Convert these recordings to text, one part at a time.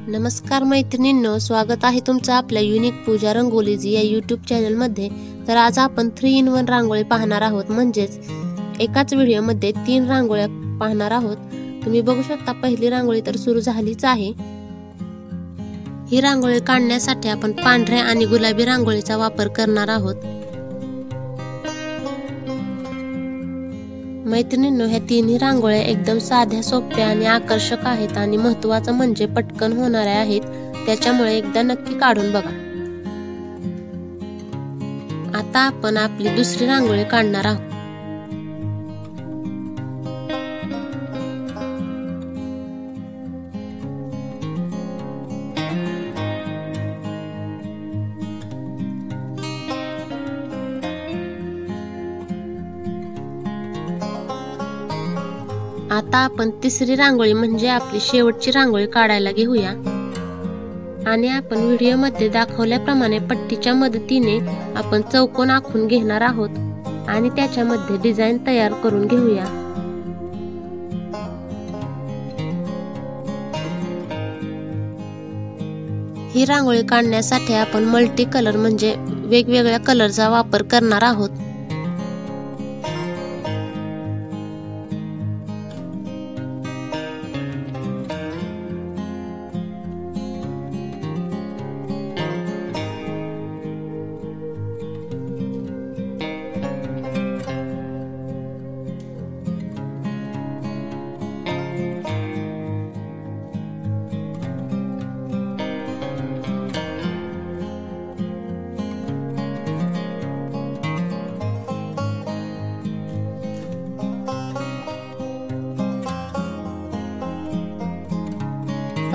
नमस्कार मैत्रिणींनो, स्वागत आहे तुमचं आपल्या युनिक पूजा रंगोलीज या यूट्यूब चॅनलमध्ये। तर आज आपण 3 in 1 रांगोळी पाहणार आहोत, म्हणजेच एकाच व्हिडिओमध्ये 3 रांगोळ्या पाहणार आहोत। तुम्ही बघू शकता पहिली रांगोळी तर सुरू झालीच आहे। ही रांगोळी काढण्यासाठी आपण पांढऱ्या आणि गुलाबी रांगोळीचा वापर करणार आहोत। मैत्रिणींनो, ह्या तिन्ही रांगोळ्या एकदम साध्या, सोप्या आणि आकर्षक आहेत आणि महत्त्वाचं म्हणजे पटकन होणाऱ्या आहेत, त्याच्यामुळे एकदा नक्की काढून बघा। आता आपण आपली दुसरी रांगोळी काढणार आहोत। आता आपण तिसरी रांगोळी म्हणजे आपली शेवटची रांगोळी काढायला घेऊया आणि आपण व्हिडिओमध्ये दाखवल्याप्रमाणे पट्टीच्या मदतीने आपण चौकोन आखून घेणार आहोत आणि त्याच्यामध्ये डिझाइन तयार करून घेऊया। ही रांगोळी काढण्यासाठी आपण मल्टी कलर म्हणजे वेगवेगळ्या कलरचा वापर करणार आहोत।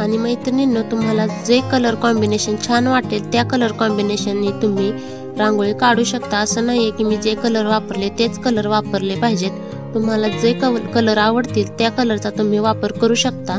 आणि मैत्रिणींनो, तुम्हाला जे कलर कॉम्बिनेशन छान वाटेल त्या कलर कॉम्बिनेशननी तुम्ही रांगोळी काढू शकता। असं नाहीये की मी जे कलर वापरले तेच कलर वापरले पाहिजेत। तुम्हाला जे कलर आवडतील त्या कलरचा तुम्ही वापर करू शकता।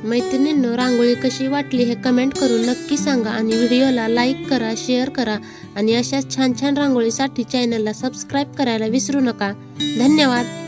मैत्रिणींनो, रांगोळी कशी वाटली हे कमेंट करून नक्की सांगा आणि व्हिडिओला लाईक करा, शेअर करा आणि अशाच छान छान रांगोळीसाठी चॅनलला सबस्क्राईब करायला विसरू नका। धन्यवाद।